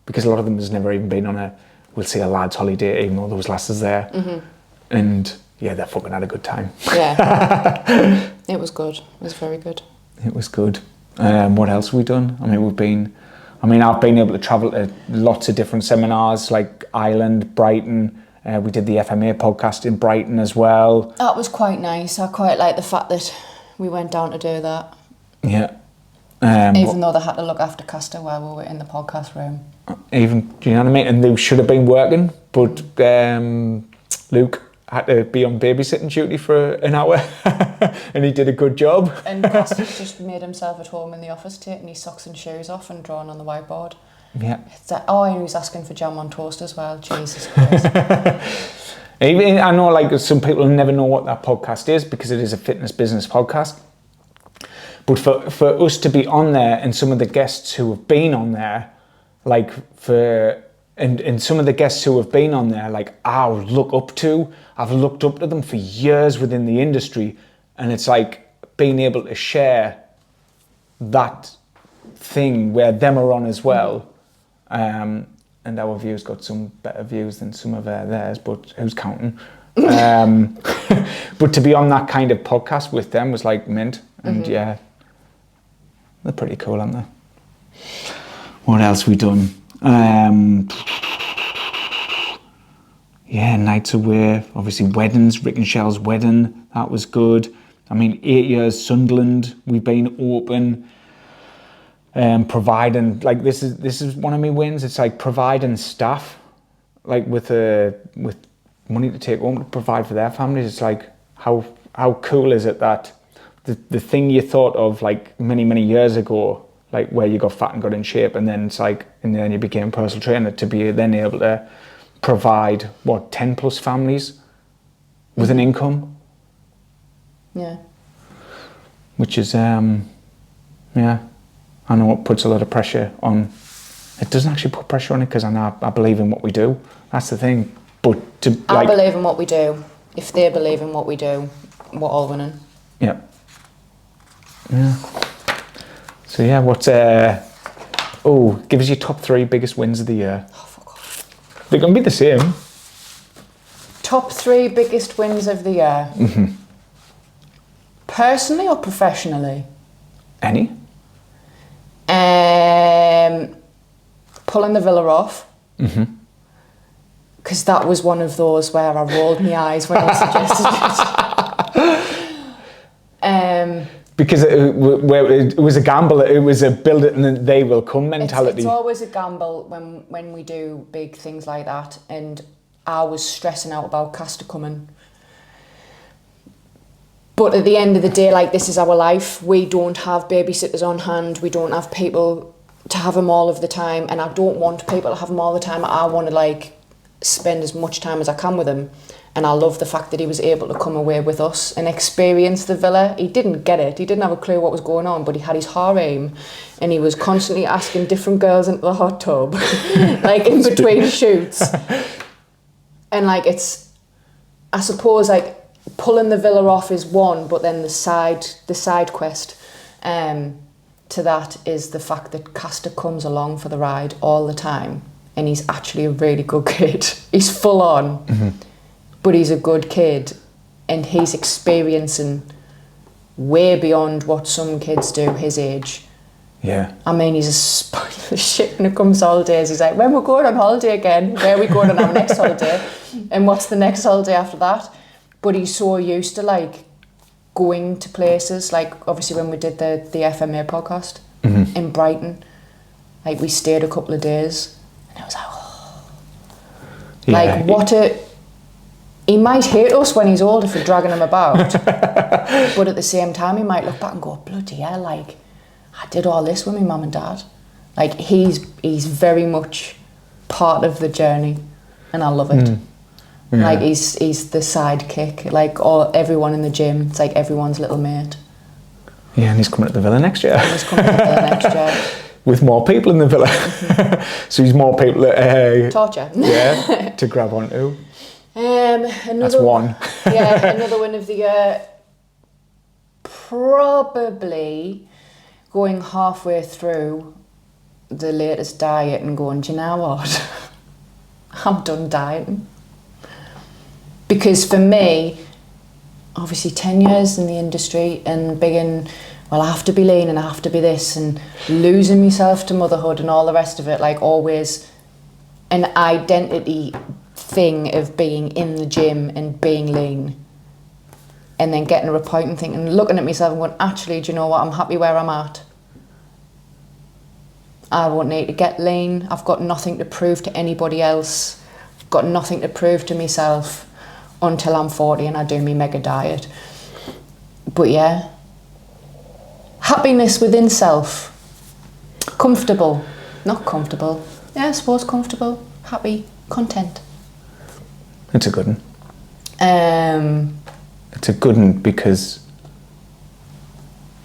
because a lot of them has never even been on we'll say a lad's holiday, even though there was lasses there. And yeah, they fucking had a good time. Yeah. It was good. It was very good. It was good. What else have we done? I've been able to travel to lots of different seminars, like Ireland, Brighton, We did the FMA podcast in Brighton as well. That was quite nice. I quite like the fact that we went down to do that. Yeah. Even though they had to look after Castor while we were in the podcast room. Even, do you know what I mean? And they should have been working, but Luke had to be on babysitting duty for an hour and he did a good job. And Castor's just made himself at home in the office, taking his socks and shoes off and drawing on the whiteboard. Yeah. It's like, and he was asking for jam on toast as well. Jesus Christ. Even, I know like some people never know what that podcast is because it is a fitness business podcast. But for us to be on there and some of the guests who have been on there, like and some of the guests who have been on there, like I've looked up to them for years within the industry, and it's like being able to share that thing where them are on as well, and our views got some better views than some of theirs, but who's counting? But to be on that kind of podcast with them was like mint, and yeah, they're pretty cool, aren't they? What else we done? Yeah, nights away, obviously weddings, Rick and Shell's wedding, that was good. I mean, 8 years Sunderland, we've been open, providing, like this is one of my wins. It's like providing staff, like with money to take home to provide for their families. It's like how cool is it that the thing you thought of like many years ago, like where you got fat and got in shape, and then it's like, and then you became a personal trainer, to be then able to provide 10 plus families with an income. Yeah. Which is yeah, I know it puts a lot of pressure on. It doesn't actually put pressure on it because I believe in what we do. That's the thing. But I believe in what we do. If they believe in what we do, we're all winning. Yeah. Yeah. So yeah, give us your top 3 biggest wins of the year. Oh, fuck off. They're going to be the same. Top 3 biggest wins of the year. Mm-hmm. Personally or professionally? Any? Pulling the Villa off. Mm-hmm. Because that was one of those where I rolled my eyes when I suggested it. Because it was a gamble, it was a build it and then they will come mentality. It's always a gamble when we do big things like that, and I was stressing out about Castor coming. But at the end of the day, like, this is our life. We don't have babysitters on hand. We don't have people to have them all of the time, and I don't want people to have them all the time. I want to like spend as much time as I can with him. And I love the fact that he was able to come away with us and experience the Villa. He didn't get it. He didn't have a clue what was going on, but he had his harem and he was constantly asking different girls into the hot tub, like in between shoots. And like, it's, I suppose like pulling the Villa off is one, but then the side quest to that is the fact that Castor comes along for the ride all the time. And he's actually a really good kid. He's full on. Mm-hmm. But he's a good kid, and he's experiencing way beyond what some kids do his age. Yeah. I mean, he's a spoiler of shit when it comes to holidays. He's like, when we're going on holiday again, where are we going on our next holiday? And what's the next holiday after that? But he's so used to like going to places, like obviously when we did the FMA podcast in Brighton, like we stayed a couple of days, and I was like, oh. Yeah. Like what a... He might hate us when he's older for dragging him about, but at the same time he might look back and go, bloody hell, like, I did all this with my mum and dad. Like, he's very much part of the journey, and I love it. Yeah. Like, he's the sidekick, like everyone in the gym, it's like everyone's little mate. Yeah, and he's coming to the Villa next year. With more people in the Villa. Mm-hmm. So he's more people that... torture. Yeah, to grab onto. That's one. Yeah, another one of the year. Probably going halfway through the latest diet and going, do you know what? I'm done dieting. Because for me, obviously 10 years in the industry and being, well, I have to be lean and I have to be this, and losing myself to motherhood and all the rest of it, like always an identity thing of being in the gym and being lean, and then getting to a point and thinking, looking at myself and going, actually, do you know what, I'm happy where I'm at. I won't need to get lean. I've got nothing to prove to anybody else. I've got nothing to prove to myself until I'm 40 and I do my mega diet. But yeah, happiness within self. Comfortable. Not comfortable. Yeah, I suppose comfortable. Happy. Content. It's a good one. It's a good one because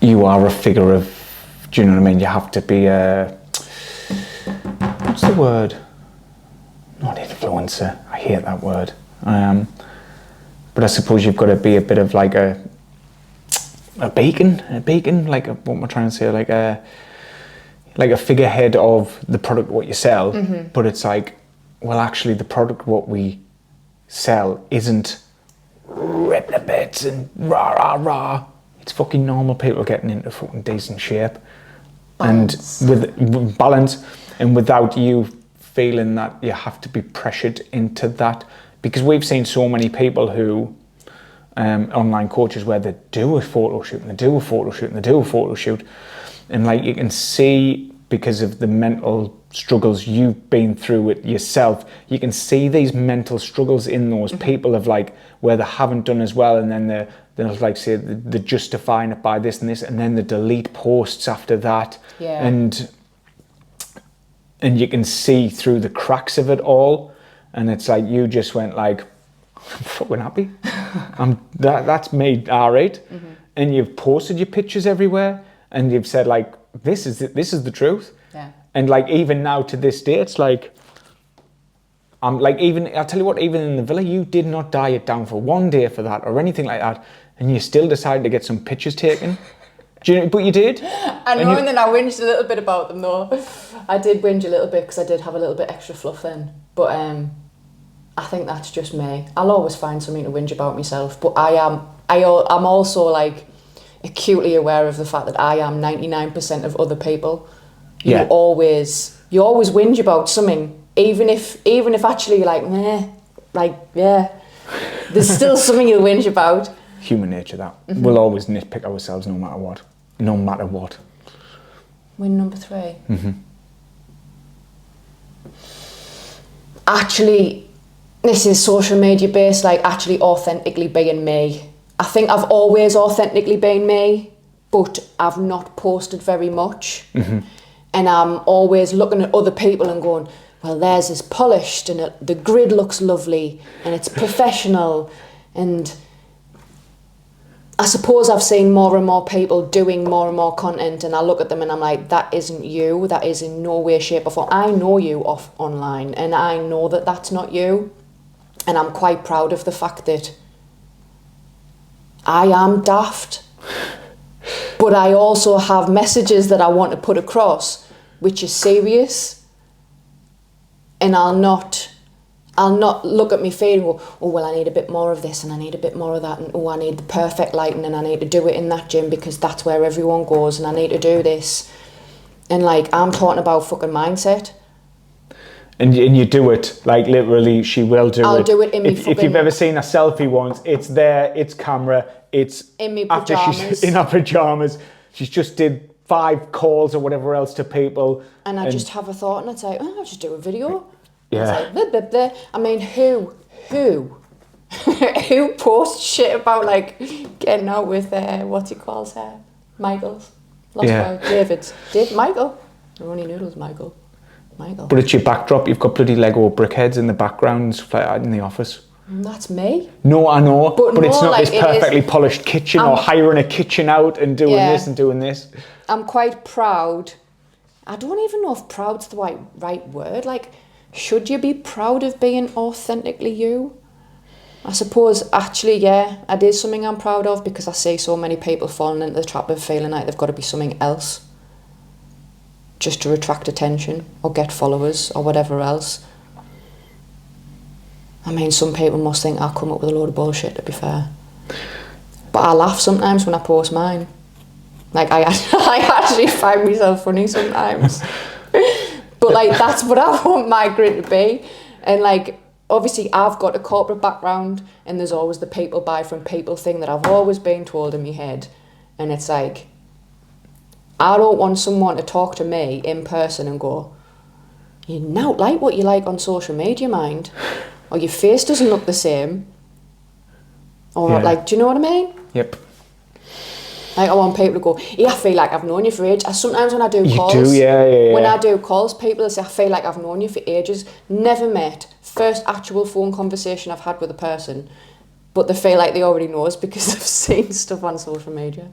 you are a figure of, do you know what I mean? You have to be a, what's the word? Not influencer. I hate that word. But I suppose you've got to be a bit of like a beacon, like what am I trying to say? Like a figurehead of the product what you sell. Mm-hmm. But it's like, well, actually, the product what we sell isn't ripping to bits and rah rah rah. It's fucking normal people getting into fucking decent shape. Balance. And with balance, and without you feeling that you have to be pressured into that, because we've seen so many people who online coaches where they do a photo shoot and they do a photo shoot and they do a photo shoot, and like you can see, because of the mental struggles you've been through it yourself, you can see these mental struggles in those people of like where they haven't done as well, and then they'll like say they're justifying it by this and this, and then they delete posts after that. Yeah. And you can see through the cracks of it all, and it's like you just went like, I'm fucking happy. That's made alright. Mm-hmm. And you've posted your pictures everywhere, and you've said like, this is the truth. Yeah. And like even now to this day, it's like, I'm like, even I'll tell you what, even in the villa, you did not diet down for one day for that or anything like that, and you still decided to get some pictures taken. But you did. I know, and then I whinged a little bit about them though. I did whinge a little bit because I did have a little bit extra fluff then. But I think that's just me. I'll always find something to whinge about myself. But I'm also like acutely aware of the fact that I am 99% of other people. Yeah. You always whinge about something, even if actually you're like, meh, like, yeah, there's still something you whinge about. Human nature, that. Mm-hmm. We'll always nitpick ourselves no matter what. No matter what. Win number 3. Mm-hmm. Actually, this is social media based, like actually authentically being me. I think I've always authentically been me, but I've not posted very much. Mm-hmm. And I'm always looking at other people and going, well, theirs is polished and the grid looks lovely and it's professional. And I suppose I've seen more and more people doing more and more content, and I look at them and I'm like, that isn't you. That is in no way, shape or form. I know you off online, and I know that that's not you. And I'm quite proud of the fact that I am daft, but I also have messages that I want to put across, which is serious. And I'll not look at my feed and go, oh, well, I need a bit more of this and I need a bit more of that, and oh, I need the perfect lighting and I need to do it in that gym because that's where everyone goes, and I need to do this. And like, I'm talking about fucking mindset. And you do it, like literally, she will do it. I'll do it in me fucking... If you've ever seen a selfie once, it's there, it's camera, it's... In me pyjamas. After she's in her pyjamas, she's just did 5 calls or whatever else to people. And I just have a thought and I'd say, oh, I'll just do a video. Yeah. It's like, blah, blah, blah. I mean, who posts shit about like getting out with, what's he calls her? Michael's. David's. Michael? Runny Noodles, Michael. But it's your backdrop, you've got bloody Lego brickheads in the background and stuff like that in the office. That's me. No, I know, but it's not like this perfectly polished kitchen or hiring a kitchen out and doing this and doing this. I'm quite proud. I don't even know if proud's the right word. Like, should you be proud of being authentically you? I suppose, actually, yeah, it is something I'm proud of, because I see so many people falling into the trap of feeling like they've got to be something else just to attract attention or get followers or whatever else. I mean, some people must think I come up with a load of bullshit, to be fair. But I laugh sometimes when I post mine. Like, I actually find myself funny sometimes. But, like, that's what I want my grid to be. And, like, obviously I've got a corporate background, and there's always the people buy from people thing that I've always been told in my head. And it's like, I don't want someone to talk to me in person and go, you not like what you like on social media, mind, or your face doesn't look the same, or like, do you know what I mean? Yep. Like, I want people to go, yeah, I feel like I've known you for ages. Sometimes when I do calls, when I do calls, people say, I feel like I've known you for ages. Never met. First actual phone conversation I've had with a person, but they feel like they already know us because they've seen stuff on social media.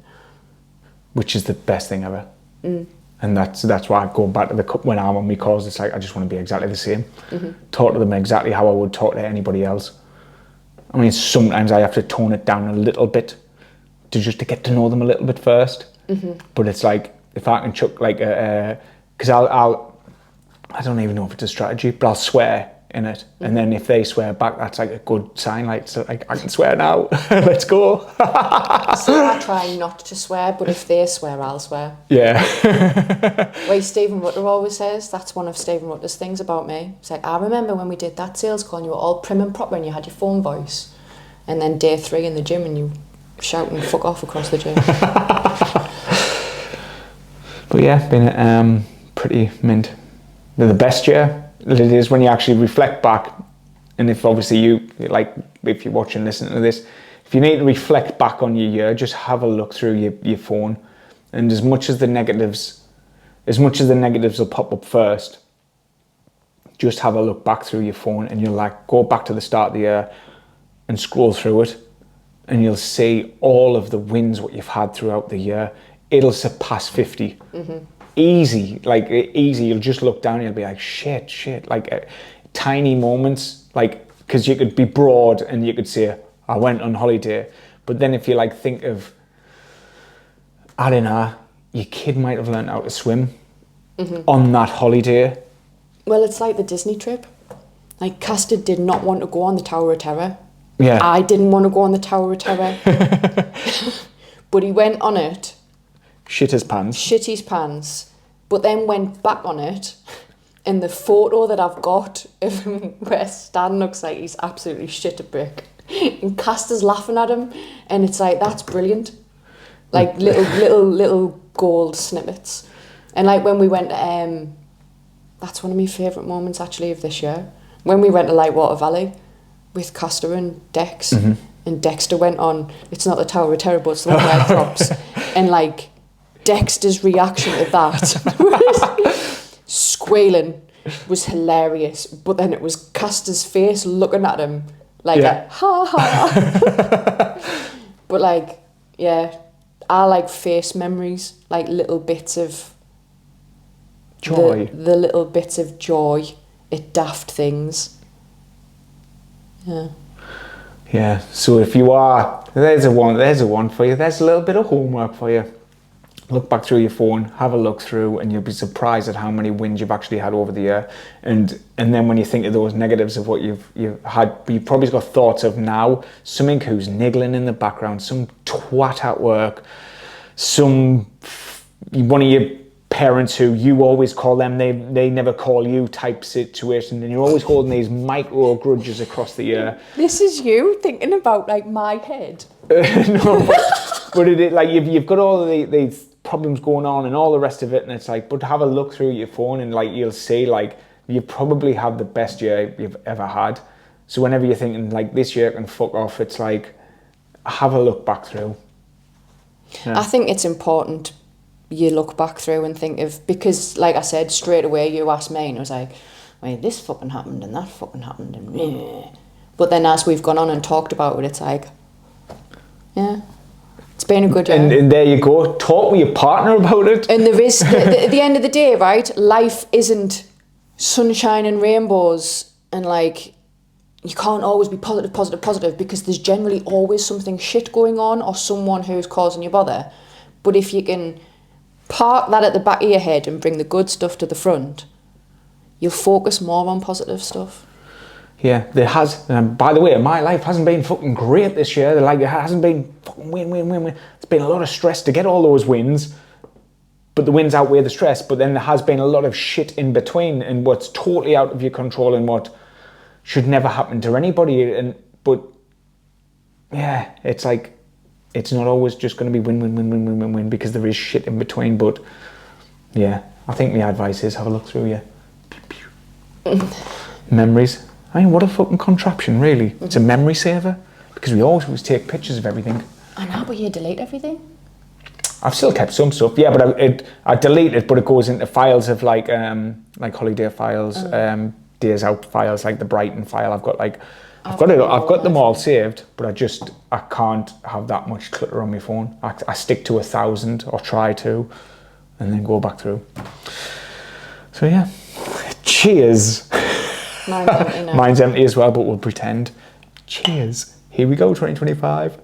Which is the best thing ever. And that's why I go back to when I'm on my calls, it's like, I just want to be exactly the same. Talk to them exactly how I would talk to anybody else. I mean, sometimes I have to tone it down a little bit to get to know them a little bit first. But it's like, if I can chuck like because I don't even know if it's a strategy, but I'll swear in it, and then if they swear back, that's like a good sign. Like, so like, I can swear now. Let's go. So I try not to swear, but if they swear, I'll swear. Yeah. Like Stephen Rutter always says, that's one of Stephen Rutter's things about me. It's like, I remember when we did that sales call and you were all prim and proper and you had your phone voice, and then day 3 in the gym and you shouting fuck off across the gym. But yeah, been pretty mint. The best year it is when you actually reflect back, and if obviously if you're watching, listening to this, if you need to reflect back on your year, just have a look through your phone, and as much as the negatives will pop up first, just have a look back through your phone, and you'll like go back to the start of the year and scroll through it, and you'll see all of the wins what you've had throughout the year. It'll surpass 50. Easy. You'll just look down and you'll be like, shit. Like tiny moments, like, because you could be broad and you could say, I went on holiday. But then if you like think of, I don't know, your kid might have learned how to swim on that holiday. Well, it's like the Disney trip. Like, Castor did not want to go on the Tower of Terror. Yeah. I didn't want to go on the Tower of Terror. But he went on it. Shit his pants. But then went back on it. And the photo that I've got of him where Stan looks like he's absolutely shit a brick. And Castor's laughing at him. And it's like, that's brilliant. Like little gold snippets. And like when we went, that's one of my favourite moments actually of this year. When we went to Lightwater Valley with Castor and Dex, and Dexter went on, it's not the Tower of Terror, but it's the one where it drops. And like, Dexter's reaction to that squealing was hilarious, but then it was Castor's face looking at him like a ha ha. But like, yeah, I like face memories, like little bits of joy, the little bits of joy at daft things. Yeah, so if you are, there's a one for you, there's a little bit of homework for you. Look back through your phone, have a look through, and you'll be surprised at how many wins you've actually had over the year. And then when you think of those negatives of what you've had, you've probably got thoughts of now, something who's niggling in the background, some twat at work, one of your parents who you always call them, they never call you type situation, and you're always holding these micro grudges across the year. This is you thinking about like my head. No, but it like you've got all of these problems going on and all the rest of it, and it's like, but have a look through your phone and like you'll see like you probably have the best year you've ever had. So whenever you're thinking like this year can fuck off, it's like have a look back through. I think it's important you look back through and think of, because like I said, straight away you asked me and it was like, wait, this fucking happened and that fucking happened and meh. But then as we've gone on and talked about it, it's like, yeah, it's been a good year. And there you go, talk with your partner about it. And there is, at the end of the day, right, life isn't sunshine and rainbows, and like, you can't always be positive because there's generally always something shit going on or someone who's causing you bother. But if you can park that at the back of your head and bring the good stuff to the front, you'll focus more on positive stuff. Yeah, there has. By the way, my life hasn't been fucking great this year. Like, it hasn't been fucking win. It's been a lot of stress to get all those wins, but the wins outweigh the stress. But then there has been a lot of shit in between, and what's totally out of your control and what should never happen to anybody. But yeah, it's like, it's not always just going to be win, win, win, win, win, win, win, because there is shit in between. But yeah, I think my advice is have a look through your memories. I mean, what a fucking contraption, really. It's a memory saver, because we always take pictures of everything. I know, but you delete everything. I've still kept some stuff, yeah, but I delete it, but it goes into files of like holiday files, days out files, like the Brighton file. I've got them all saved, but I can't have that much clutter on my phone. I stick to 1,000 or try to, and then go back through. So yeah, cheers. Mine's empty now. Mine's empty as well, but we'll pretend. Cheers. Here we go, 2025.